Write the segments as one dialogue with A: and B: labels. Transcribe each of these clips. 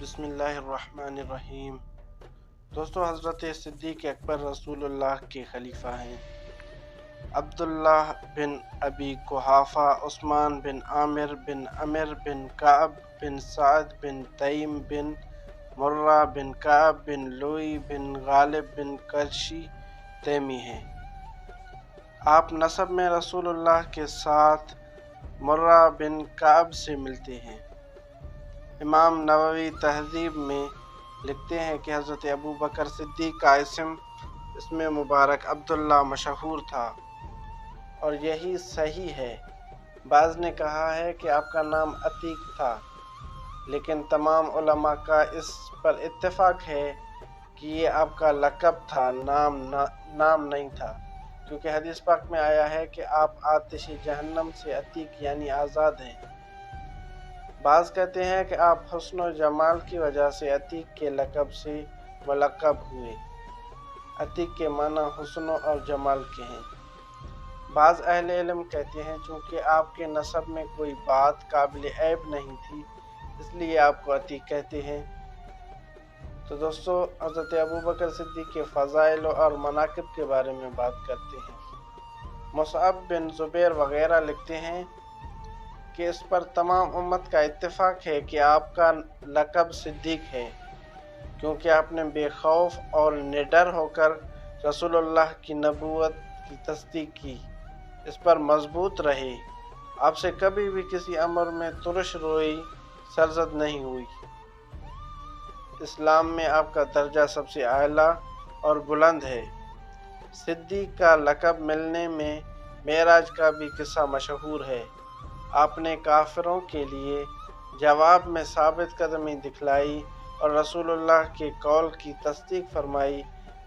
A: بسم اللہ الرحمن الرحیم۔ دوستو، حضرت صدیق اکبر رسول اللہ کے خلیفہ ہیں۔ عبداللہ بن ابی قحافہ، عثمان بن عامر بن عمر بن کعب بن سعد بن تیم بن مرہ بن کعب بن لوئی بن غالب بن قرشی تیمی ہیں۔ آپ نسب میں رسول اللہ کے ساتھ مرہ بن کعب سے ملتے ہیں۔ امام نووی تہذیب میں لکھتے ہیں کہ حضرت ابو بکر صدیق کا اسم مبارک عبداللہ مشہور تھا اور یہی صحیح ہے۔ بعض نے کہا ہے کہ آپ کا نام عتیق تھا، لیکن تمام علماء کا اس پر اتفاق ہے کہ یہ آپ کا لقب تھا، نام نہیں تھا، کیونکہ حدیث پاک میں آیا ہے کہ آپ آتش جہنم سے عتیق یعنی آزاد ہیں۔ بعض کہتے ہیں کہ آپ حسن و جمال کی وجہ سے عتیق کے لقب سے ملقب ہوئے۔ عتیق کے معنی حسن اور جمال کے ہیں۔ بعض اہل علم کہتے ہیں چونکہ آپ کے نسب میں کوئی بات قابل عیب نہیں تھی، اس لیے آپ کو عتیق کہتے ہیں۔ تو دوستو، حضرت ابو بکر صدیق کے فضائل اور مناقب کے بارے میں بات کرتے ہیں۔ مصعب بن زبیر وغیرہ لکھتے ہیں کہ اس پر تمام امت کا اتفاق ہے کہ آپ کا لقب صدیق ہے، کیونکہ آپ نے بے خوف اور نڈر ہو کر رسول اللہ کی نبوت کی تصدیق کی، اس پر مضبوط رہے، آپ سے کبھی بھی کسی امر میں ترش روئی سرزد نہیں ہوئی۔ اسلام میں آپ کا درجہ سب سے اعلیٰ اور بلند ہے۔ صدیق کا لقب ملنے میں معراج کا بھی قصہ مشہور ہے۔ آپ نے کافروں کے لیے جواب میں ثابت قدمی دکھلائی اور رسول اللہ کے قول کی تصدیق فرمائی۔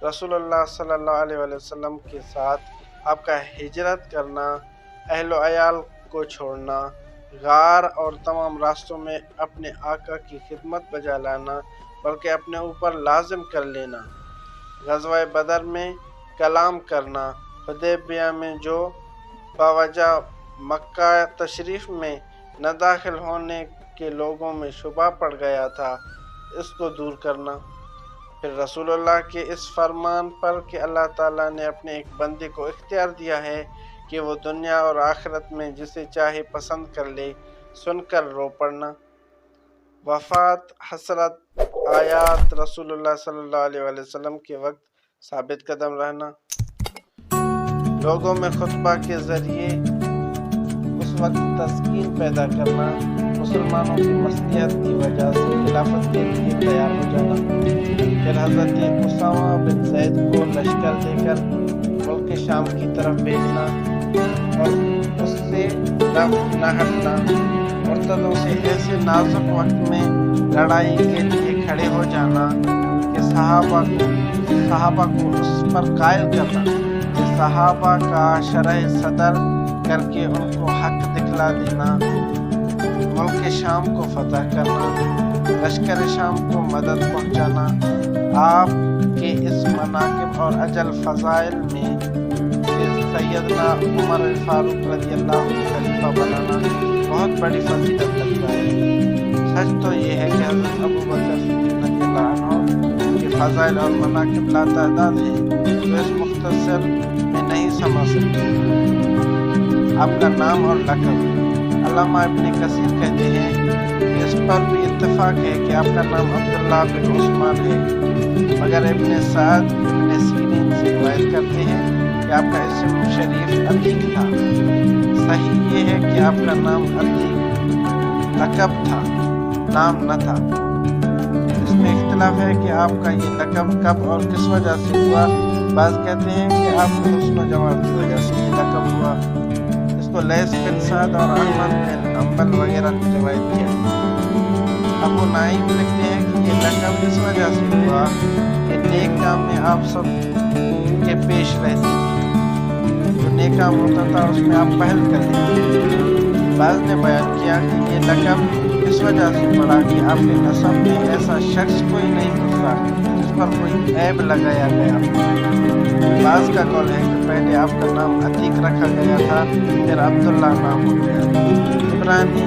A: رسول اللہ صلی اللہ علیہ وسلم کے ساتھ آپ کا ہجرت کرنا، اہل و عیال کو چھوڑنا، غار اور تمام راستوں میں اپنے آقا کی خدمت بجا لانا بلکہ اپنے اوپر لازم کر لینا، غزوہ بدر میں کلام کرنا، حدیبیہ میں جو باوجہ مکہ تشریف میں نہ داخل ہونے کے لوگوں میں شبہ پڑ گیا تھا، اس کو دور کرنا۔ پھر رسول اللہ کے اس فرمان پر کہ اللہ تعالیٰ نے اپنے ایک بندے کو اختیار دیا ہے کہ وہ دنیا اور آخرت میں جسے چاہے پسند کر لے، سن کر رو پڑنا۔ وفات، حسرت، آیات، رسول اللہ صلی اللہ علیہ وسلم کے وقت ثابت قدم رہنا، لوگوں میں خطبہ کے ذریعے اس وقت تسکین پیدا کرنا، مسلمانوں کی مصلحت کی وجہ سے خلافت کے لیے تیار ہو جانا، پھر حضرت اسامہ بن زید کو لشکر دے کر ملک شام کی طرف بھیجنا اور اس سے نہ ہٹنا، مرتدوں سے ایسے نازک وقت میں لڑائی کے لیے کھڑے ہو جانا کہ صحابہ کو اس پر قائل کرنا، کہ صحابہ کا شرح صدر کر کے ان کو حق دکھلا دینا، ملک شام کو فتح کرنا، لشکر شام کو مدد پہنچانا، آپ کے اس مناقب اور اجل فضائل میں سیدنا عمر فاروق رضی اللہ عنہ خلیفہ بنانا بہت بڑی فضیلت لگتا ہے۔ سچ تو یہ ہے کہ حضرت ابو بکر صدیق رضی اللہ عنہ کے فضائل اور مناقب لاتعداد ہیں، جو اس مختصر میں نہیں سما سکتے۔ آپ کا نام اور لقب، علامہ ابن کثیر کہتے ہیں کہ اس پر بھی اتفاق ہے کہ آپ کا نام عبداللہ بن عثمان ہے، مگر ابن سعد ابن سیرین سے روایت کرتے ہیں کہ آپ کا اسم شریف عتیق تھا۔ صحیح یہ ہے کہ آپ کا نام عتیق لقب تھا، نام نہ تھا۔ اس میں اختلاف ہے کہ آپ کا یہ لقب کب اور کس وجہ سے ہوا۔ بعض کہتے ہیں کہ آپ کو حسن و جمال کی وجہ سے یہ لقب ہوا، اس کو لیث بن سعد اور احمد بن حنبل وغیرہ نے روایت کیا۔ ابو نعیم لکھتے ہیں کہ یہ لقب اس وجہ سے ہوا کہ نیک کام میں آپ سب کے پیش رہتے تھے، جو نیک کام ہوتا تھا اس میں آپ پہل کرتے تھے۔ بعض نے بیان کیا کہ یہ لقب اس وجہ سے پڑا کہ آپ کے نسب میں ایسا شخص کوئی نہیں گزرا جس پر کوئی عیب لگایا گیا۔ بعض کا قول ہے کہ پہلے آپ کا نام عتیق رکھا گیا تھا، پھر عبداللہ نام ہو گیا۔ عبرانی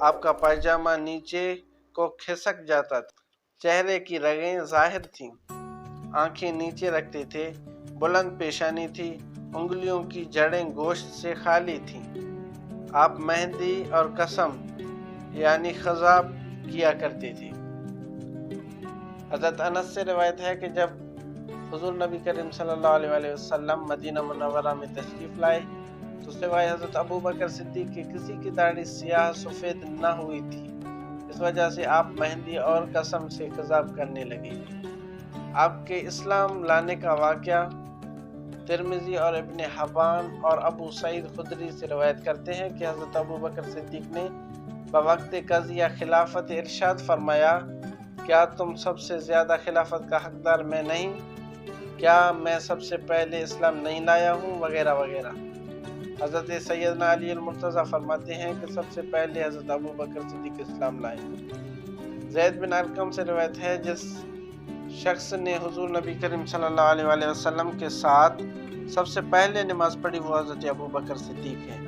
A: آپ کا پائجامہ نیچے کو کھسک جاتا تھا، چہرے کی رگیں ظاہر تھیں، آنکھیں نیچے رکھتے تھے، بلند پیشانی تھی، انگلیوں کی جڑیں گوشت سے خالی تھیں۔ آپ مہندی اور قسم یعنی خضاب کیا کرتے تھے۔ حضرت انس سے روایت ہے کہ جب حضور نبی کریم صلی اللہ علیہ وسلم مدینہ منورہ میں تشریف لائے تو سوائے حضرت ابو بکر صدیق کے کسی کی داڑھی سیاہ سفید نہ ہوئی تھی، اس وجہ سے آپ مہندی اور قسم سے خضاب کرنے لگے۔ آپ کے اسلام لانے کا واقعہ ترمذی اور ابن حبان اور ابو سعید خدری سے روایت کرتے ہیں کہ حضرت ابو بکر صدیق نے بوقت قضیہ خلافت ارشاد فرمایا، کیا تم سب سے زیادہ خلافت کا حقدار میں نہیں؟ کیا میں سب سے پہلے اسلام نہیں لایا ہوں؟ وغیرہ وغیرہ۔ حضرت سیدنا علی المرتضیٰ فرماتے ہیں کہ سب سے پہلے حضرت ابو بکر صدیق اسلام لائے۔ زید بن ارقم سے روایت ہے جس شخص نے حضور نبی کریم صلی اللہ علیہ وسلم کے ساتھ سب سے پہلے نماز پڑھی وہ حضرت ابو بکر صدیق ہے۔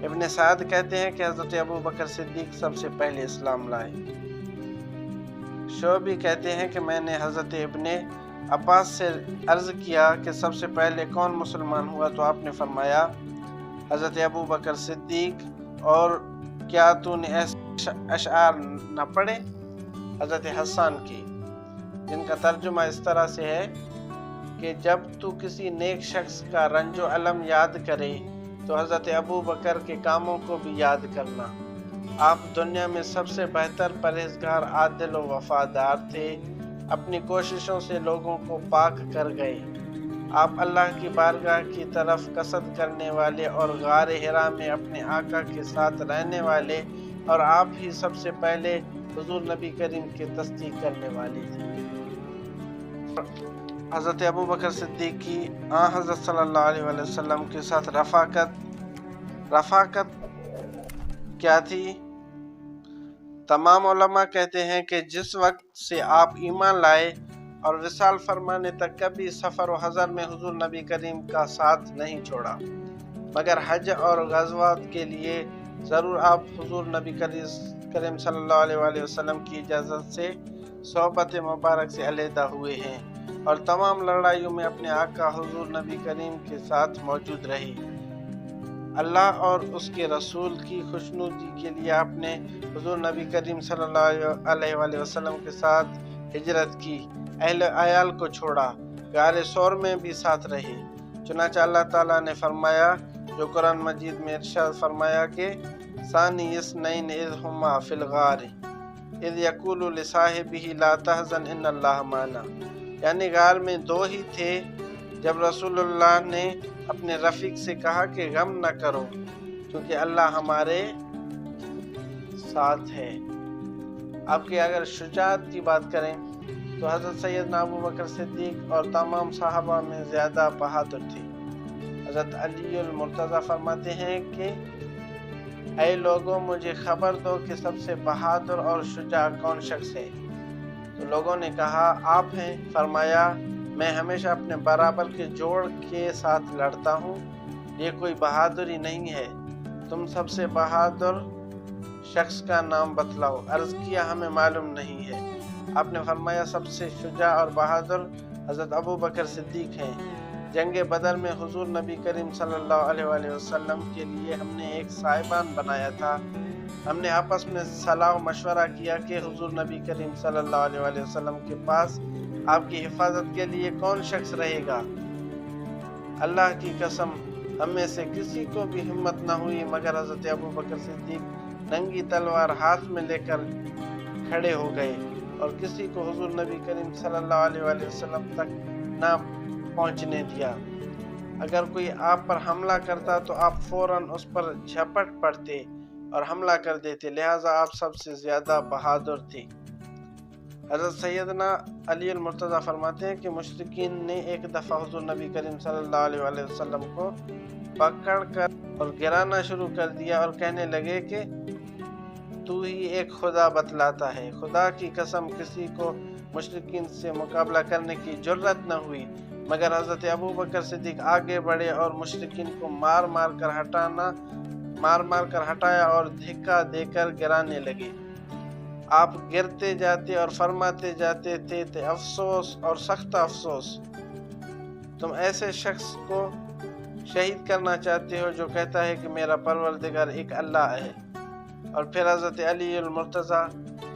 A: ابن سعد کہتے ہیں کہ حضرت ابو بکر صدیق سب سے پہلے اسلام لائے۔ شعبی کہتے ہیں کہ میں نے حضرت ابن عباس سے عرض کیا کہ سب سے پہلے کون مسلمان ہوا تو آپ نے فرمایا حضرت ابو بکر صدیق، اور کیا تو نے ایسے اشعار نہ پڑھے حضرت حسان کی، جن کا ترجمہ اس طرح سے ہے کہ جب تو کسی نیک شخص کا رنج و الم یاد کرے تو حضرت ابو بکر کے کاموں کو بھی یاد کرنا۔ آپ دنیا میں سب سے بہتر پرہیزگار، عادل و وفادار تھے، اپنی کوششوں سے لوگوں کو پاک کر گئے۔ آپ اللہ کی بارگاہ کی طرف قصد کرنے والے اور غار حرا میں اپنے آقا کے ساتھ رہنے والے، اور آپ ہی سب سے پہلے حضور نبی کریم کی تصدیق کرنے والے تھے۔ حضرت ابو بکر صدیق کی حضرت صلی اللہ علیہ وسلم کے ساتھ رفاقت کیا تھی؟ تمام علماء کہتے ہیں کہ جس وقت سے آپ ایمان لائے اور وصال فرمانے تک کبھی سفر و حضر میں حضور نبی کریم کا ساتھ نہیں چھوڑا، مگر حج اور غزوات کے لیے ضرور آپ حضور نبی کریم صلی اللہ علیہ وسلم کی اجازت سے صحبت مبارک سے علیحدہ ہوئے ہیں، اور تمام لڑائیوں میں اپنے آقا حضور نبی کریم کے ساتھ موجود رہے۔ اللہ اور اس کے رسول کی خوشنودی کے لیے آپ نے حضور نبی کریم صلی اللہ علیہ وسلم کے ساتھ ہجرت کی، اہل عیال کو چھوڑا، غار ثور میں بھی ساتھ رہے۔ چنانچہ اللہ تعالیٰ نے فرمایا، جو قرآن مجید میں ارشاد فرمایا کہ ثانی اثنین اذ ہما فی الغار اذ یقول لصاحبہ لا تحزن ان اللہ معنا، یعنی غار میں دو ہی تھے جب رسول اللہ نے اپنے رفیق سے کہا کہ غم نہ کرو کیونکہ اللہ ہمارے ساتھ ہے۔ آپ کی اگر شجاعت کی بات کریں تو حضرت سیدنا ابو بکر صدیق اور تمام صحابہ میں زیادہ بہادر تھے۔ حضرت علی المرتضیٰ فرماتے ہیں کہ اے لوگوں، مجھے خبر دو کہ سب سے بہادر اور شجاع کون شخص ہے؟ تو لوگوں نے کہا آپ ہیں۔ فرمایا میں ہمیشہ اپنے برابر کے جوڑ کے ساتھ لڑتا ہوں، یہ کوئی بہادری نہیں ہے، تم سب سے بہادر شخص کا نام بتلاؤ۔ عرض کیا ہمیں معلوم نہیں ہے۔ آپ نے فرمایا سب سے شجاع اور بہادر حضرت ابو بکر صدیق ہیں۔ جنگ بدر میں حضور نبی کریم صلی اللہ علیہ وسلم کے لیے ہم نے ایک سائبان بنایا تھا۔ ہم نے آپس میں صلاح و مشورہ کیا کہ حضور نبی کریم صلی اللہ علیہ وسلم کے پاس آپ کی حفاظت کے لیے کون شخص رہے گا؟ اللہ کی قسم ہم میں سے کسی کو بھی ہمت نہ ہوئی مگر حضرت ابو بکر صدیق ننگی تلوار ہاتھ میں لے کر کھڑے ہو گئے اور کسی کو حضور نبی کریم صلی اللہ علیہ وسلم تک نہ پہنچنے دیا۔ اگر کوئی آپ پر حملہ کرتا تو آپ فوراً اس پر جھپٹ پڑتے اور حملہ کر دیتے، لہٰذا آپ سب سے زیادہ بہادر تھے۔ حضرت سیدنا علی المرتضیٰ فرماتے ہیں کہ مشرکین نے ایک دفعہ حضور نبی کریم صلی اللہ علیہ وسلم کو پکڑ کر اور گرانا شروع کر دیا اور کہنے لگے کہ تو ہی ایک خدا بتلاتا ہے۔ خدا کی قسم کسی کو مشرکین سے مقابلہ کرنے کی جرت نہ ہوئی مگر حضرت ابو بکر صدیق آگے بڑھے اور مشرکین کو مار مار کر ہٹانا مار مار کر ہٹایا اور دھکا دے کر گرانے لگے۔ آپ گرتے جاتے اور فرماتے جاتے تھے افسوس اور سخت افسوس، تم ایسے شخص کو شہید کرنا چاہتے ہو جو کہتا ہے کہ میرا پروردگار ایک اللہ ہے۔ اور پھر حضرت علی المرتضیٰ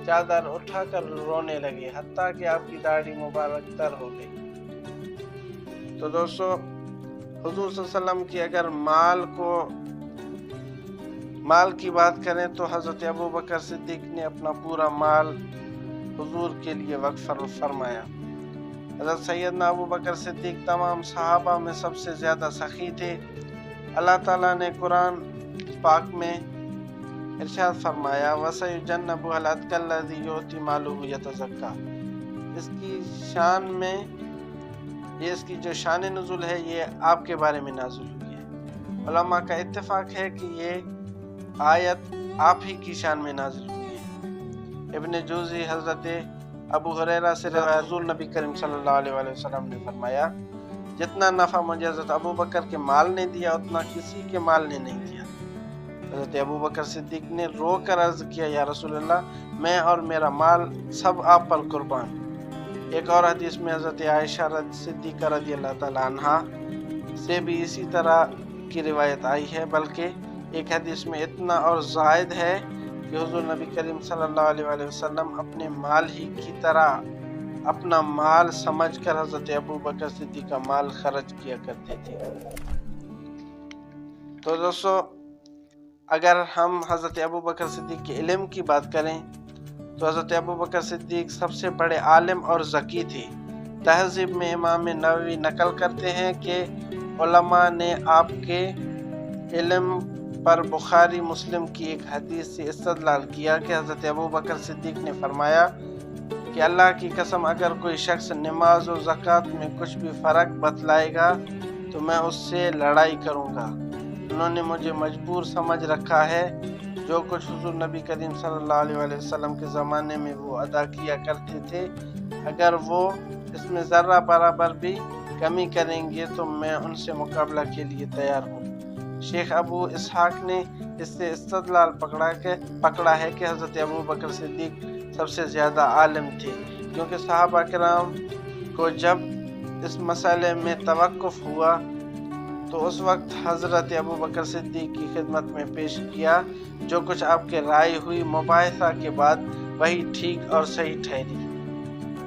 A: چادر اٹھا کر رونے لگے حتیٰ کہ آپ کی داڑھی مبارک تر ہو گئی۔ تو دوستو، حضور صلی اللہ علیہ وسلم کی اگر مال کی بات کریں تو حضرت ابوبکر صدیق نے اپنا پورا مال حضور کے لیے وقف فرمایا۔ حضرت سیدنا ابوبکر صدیق تمام صحابہ میں سب سے زیادہ سخی تھے۔ اللہ تعالیٰ نے قرآن پاک میں ارشاد فرمایا وَسَيُجَنَّبُهَا الْأَتْقَى الَّذِي يُؤْتِي مَالَهُ يَتَزَكَّىٰ۔ اس کی شان میں اس کی جو شان نزول ہے یہ آپ کے بارے میں نازل ہوئی ہے۔ علماء کا اتفاق ہے کہ یہ آیت آپ ہی کی شان میں نازل ہوئی ہے۔ ابن جوزی حضرت ابو ہریرہ سے روایت حضور نبی کریم صلی اللہ علیہ وسلم نے فرمایا جتنا نفع مجھے حضرت ابوبکر کے مال نے دیا اتنا کسی کے مال نے نہیں دیا۔ حضرت ابوبکر صدیق نے رو کر عرض کیا یا رسول اللہ، میں اور میرا مال سب آپ پر قربان۔ ایک اور حدیث میں حضرت عائشہ صدیقہ رضی اللہ تعالیٰ عنہا سے بھی اسی طرح کی روایت آئی ہے، بلکہ ایک حدیث میں اتنا اور زائد ہے کہ حضور نبی کریم صلی اللہ علیہ وسلم اپنے مال ہی کی طرح اپنا مال سمجھ کر حضرت ابوبکر صدیق کا مال خرچ کیا کرتے تھے۔ تو دوستو، اگر ہم حضرت ابوبکر صدیق کے علم کی بات کریں تو حضرت ابوبکر صدیق سب سے بڑے عالم اور ذکی تھے۔ تہذیب میں امام نووی نقل کرتے ہیں کہ علماء نے آپ کے علم پر بخاری مسلم کی ایک حدیث سے استدلال کیا کہ حضرت ابوبکر صدیق نے فرمایا کہ اللہ کی قسم اگر کوئی شخص نماز و زکوٰۃ میں کچھ بھی فرق بتلائے گا تو میں اس سے لڑائی کروں گا۔ انہوں نے مجھے مجبور سمجھ رکھا ہے، جو کچھ حضور نبی کریم صلی اللہ علیہ وسلم کے زمانے میں وہ ادا کیا کرتے تھے، اگر وہ اس میں ذرہ برابر بھی کمی کریں گے تو میں ان سے مقابلہ کے لیے تیار ہوں۔ شیخ ابو اسحاق نے اس سے استدلال پکڑا ہے کہ حضرت ابوبکر صدیق سب سے زیادہ عالم تھے، کیونکہ صحابہ کرام کو جب اس مسئلے میں توقف ہوا تو اس وقت حضرت ابوبکر صدیق کی خدمت میں پیش کیا جو کچھ آپ کے رائے ہوئی، مباحثہ کے بعد وہی ٹھیک اور صحیح ٹھہری،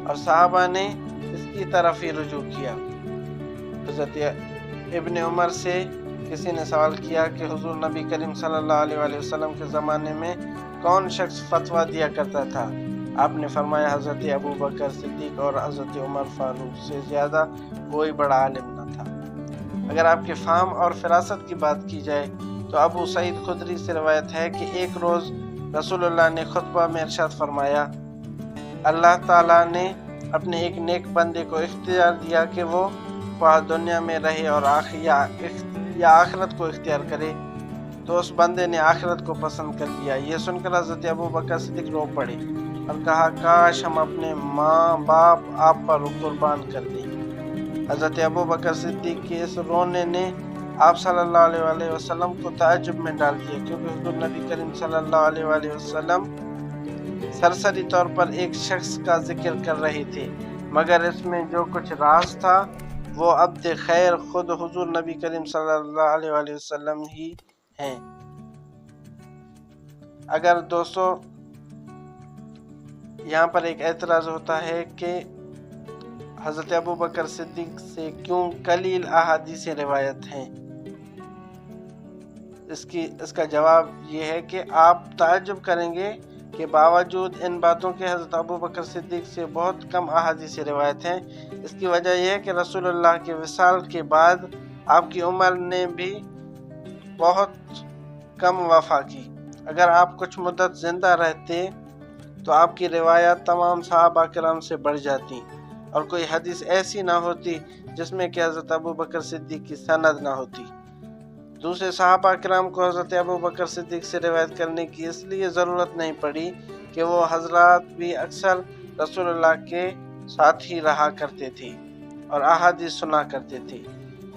A: اور صحابہ نے اس کی طرف ہی رجوع کیا۔ حضرت ابن عمر سے کسی نے سوال کیا کہ حضور نبی کریم صلی اللہ علیہ وسلم کے زمانے میں کون شخص فتویٰ دیا کرتا تھا؟ آپ نے فرمایا حضرت ابوبکر صدیق اور حضرت عمر فاروق سے زیادہ کوئی بڑا عالم نہ تھا۔ اگر آپ کے فہم اور فراست کی بات کی جائے تو ابو سعید خدری سے روایت ہے کہ ایک روز رسول اللہ نے خطبہ میں ارشاد فرمایا اللہ تعالیٰ نے اپنے ایک نیک بندے کو اختیار دیا کہ وہ دنیا میں رہے اور یا آخرت کو اختیار کرے، تو اس بندے نے آخرت کو پسند کر لیا۔ یہ سن کر حضرت ابوبکر صدیق رو پڑے اور کہا کاش ہم اپنے ماں باپ آپ پر قربان کر دیں۔ حضرت ابوبکر صدیق کے اس رونے نے آپ صلی اللہ علیہ وسلم کو تعجب میں ڈال دیا، کیونکہ حضور نبی کریم صلی اللہ علیہ وسلم سرسری طور پر ایک شخص کا ذکر کر رہے تھے، مگر اس میں جو کچھ راز تھا وہ عبد خیر خود حضور نبی کریم صلی اللہ علیہ وسلم ہی ہیں۔ اگر دوستو یہاں پر ایک اعتراض ہوتا ہے کہ حضرت ابوبکر صدیق سے کیوں قلیل احادیث روایت ہیں، اس کا جواب یہ ہے کہ آپ تعجب کریں گے کہ باوجود ان باتوں کے حضرت ابوبکر صدیق سے بہت کم احادیث روایت ہیں۔ اس کی وجہ یہ ہے کہ رسول اللہ کے وصال کے بعد آپ کی عمر نے بھی بہت کم وفا کی۔ اگر آپ کچھ مدت زندہ رہتے تو آپ کی روایات تمام صحابہ کرام سے بڑھ جاتی اور کوئی حدیث ایسی نہ ہوتی جس میں کہ حضرت ابوبکر صدیق کی سند نہ ہوتی۔ دوسرے صحابہ کرام کو حضرت ابوبکر صدیق سے روایت کرنے کی اس لیے ضرورت نہیں پڑی کہ وہ حضرات بھی اکثر رسول اللہ کے ساتھ ہی رہا کرتے تھے اور احادیث سنا کرتے تھے۔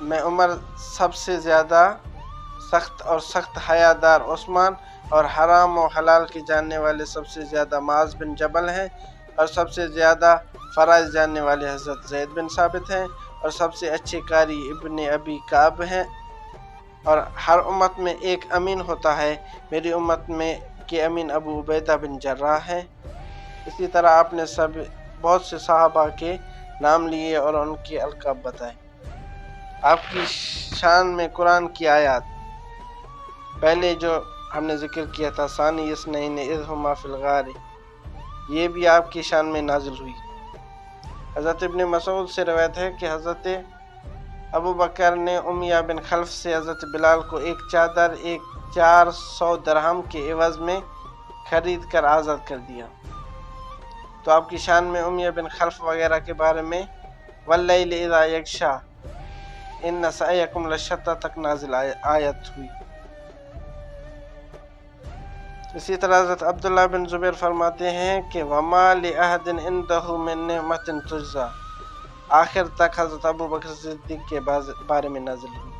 A: میں عمر سب سے زیادہ سخت اور سخت حیا دار عثمان، اور حرام و حلال کے جاننے والے سب سے زیادہ معاذ بن جبل ہیں، اور سب سے زیادہ فرائض جاننے والے حضرت زید بن ثابت ہیں، اور سب سے اچھے قاری ابن ابی کعب ہیں، اور ہر امت میں ایک امین ہوتا ہے، میری امت میں کے امین ابو عبیدہ بن جراح ہیں۔ اسی طرح آپ نے بہت سے صحابہ کے نام لیے اور ان کے القاب بتائے۔ آپ کی شان میں قرآن کی آیات، پہلے جو ہم نے ذکر کیا تھا ثانی اثنین اذ ہما فی الغار، یہ بھی آپ کی شان میں نازل ہوئی۔ حضرت ابن مسعود سے روایت ہے کہ حضرت ابو بکر نے امیہ بن خلف سے حضرت بلال کو ایک چادر 400 درہم کے عوض میں خرید کر آزاد کر دیا۔ تو آپ کی شان میں امیہ بن خلف وغیرہ کے بارے میں واللیل اذا یغشی ان سعیکم لشتی تک نازل آیت ہوئی۔ اسی طرح حضرت عبداللہ بن زبیر فرماتے ہیں کہ وما لأحد عنده من نعمت تجزی، آخر تک حضرت ابو بکر صدیق کے بارے میں نازل ہوئی۔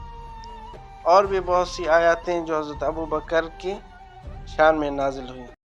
A: اور بھی بہت سی آیاتیں جو حضرت ابو بکر کی شان میں نازل ہوئی۔